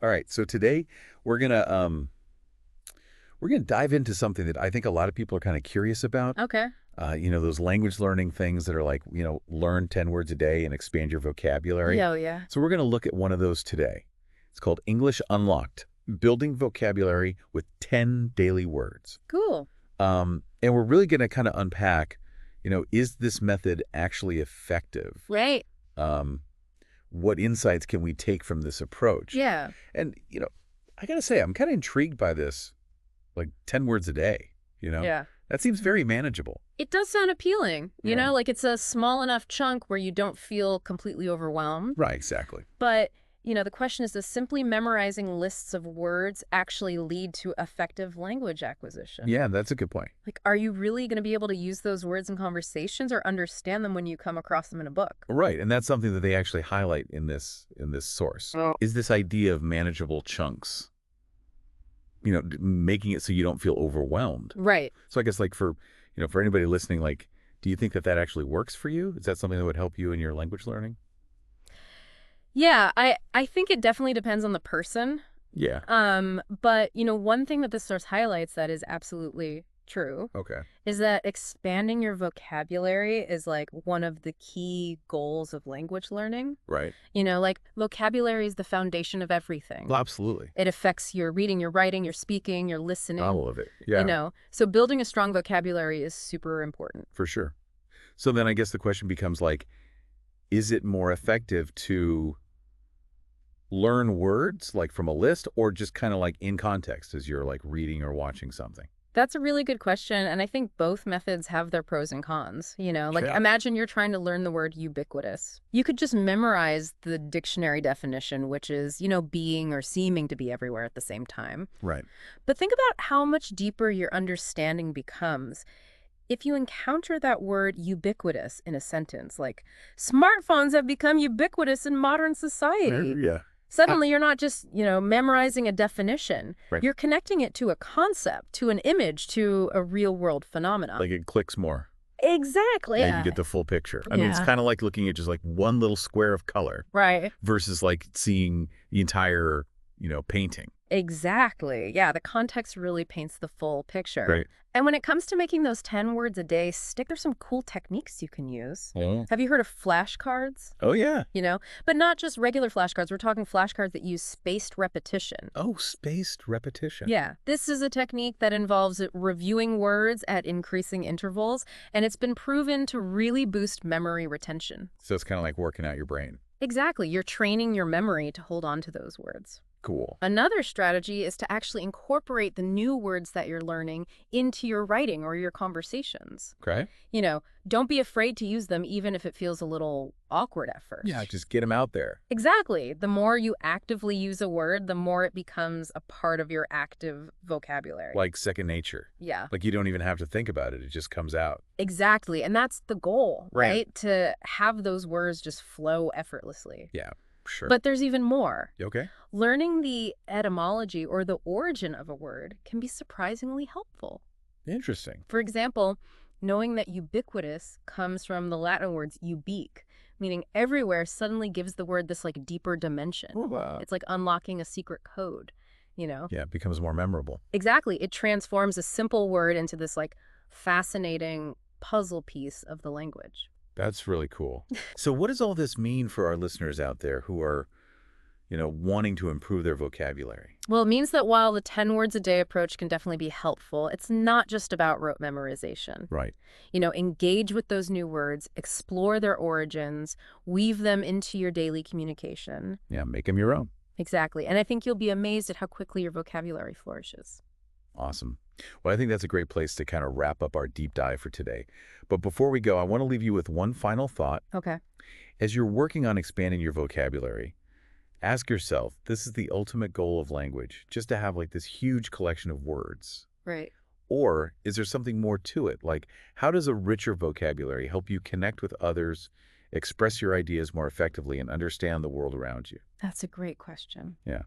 All right, so today we're gonna we're gonna dive into something that I think a lot of people are kind of curious about. Okay. Those language learning things that are like, learn 10 words a day and expand your vocabulary. Yeah, oh, yeah. So we're gonna look at one of those today. It's called English Unlocked: Building Vocabulary with 10 Daily Words. Cool. And we're really gonna kind of unpack, is this method actually effective? Right. Um, what insights can we take from this approach? Yeah. And, I gotta say, I'm kind of intrigued by this, like 10 words a day, you know? Yeah. That seems very manageable. It does sound appealing. Yeah. Like it's a small enough chunk where you don't feel completely overwhelmed. Right, exactly. But, the question is, does simply memorizing lists of words actually lead to effective language acquisition? Yeah, that's a good point. Like, are you really going to be able to use those words in conversations or understand them when you come across them in a book? Right, and that's something that they actually highlight in this source. Oh. Is this idea of manageable chunks, making it so you don't feel overwhelmed. Right. So I guess like for anybody listening, like, do you think that that actually works for you? Is that something that would help you in your language learning? Yeah, I think it definitely depends on the person. Yeah. But one thing that this source highlights that is absolutely true Okay. is that expanding your vocabulary is like one of the key goals of language learning. Right. Like vocabulary is the foundation of everything. Well, absolutely. It affects your reading, your writing, your speaking, your listening. All of it. Yeah. So building a strong vocabulary is super important. For sure. So then I guess the question becomes like, is it more effective to learn words like from a list or just kind of like in context as you're like reading or watching something? That's a really good question, and I think both methods have their pros and cons. Like Yeah. imagine you're trying to learn the word ubiquitous. You could just memorize the dictionary definition, which is, being or seeming to be everywhere at the same time. Right. But think about how much deeper your understanding becomes if you encounter that word ubiquitous in a sentence, like smartphones have become ubiquitous in modern society. Yeah. Suddenly, you're not just, memorizing a definition. Right. You're connecting it to a concept, to an image, to a real-world phenomenon. Like it clicks more. Exactly. Yeah, you get the full picture. I mean, it's Yeah. kind of like looking at just like one little square of color Right. versus like seeing the entire, painting. Exactly. Yeah, the context really paints the full picture. Right. And when it comes to making those 10 words a day stick, there's some cool techniques you can use. Oh. Have you heard of flashcards? Oh, yeah. But not just regular flashcards. We're talking flashcards that use spaced repetition. Oh, spaced repetition. Yeah, this is a technique that involves reviewing words at increasing intervals, and it's been proven to really boost memory retention. So it's kind of like working out your brain. Exactly, you're training your memory to hold on to those words. Cool. Another strategy is to actually incorporate the new words that you're learning into your writing or your conversations. Okay. Don't be afraid to use them even if it feels a little awkward at first. Yeah, just get them out there. Exactly. The more you actively use a word, the more it becomes a part of your active vocabulary. Like second nature. Yeah. Like you don't even have to think about it. It just comes out. Exactly. And that's the goal, Right. right? To have those words just flow effortlessly. Yeah, sure. But there's even more. You okay? Learning the etymology or the origin of a word can be surprisingly helpful. Interesting. For example, knowing that ubiquitous comes from the Latin words ubique, meaning everywhere, suddenly gives the word this like deeper dimension. Wow. It's like unlocking a secret code. Yeah, it becomes more memorable. Exactly. It transforms a simple word into this like fascinating puzzle piece of the language. That's really cool. So what does all this mean for our listeners out there who are, wanting to improve their vocabulary? Well, it means that while the 10 words a day approach can definitely be helpful, it's not just about rote memorization. Right. Engage with those new words, explore their origins, weave them into your daily communication. Yeah, make them your own. Exactly. And I think you'll be amazed at how quickly your vocabulary flourishes. Awesome. Well, I think that's a great place to kind of wrap up our deep dive for today. But before we go, I want to leave you with one final thought. Okay. As you're working on expanding your vocabulary, ask yourself, this is the ultimate goal of language, just to have like this huge collection of words? Right. Or is there something more to it? Like, how does a richer vocabulary help you connect with others, express your ideas more effectively, and understand the world around you? That's a great question. Yeah.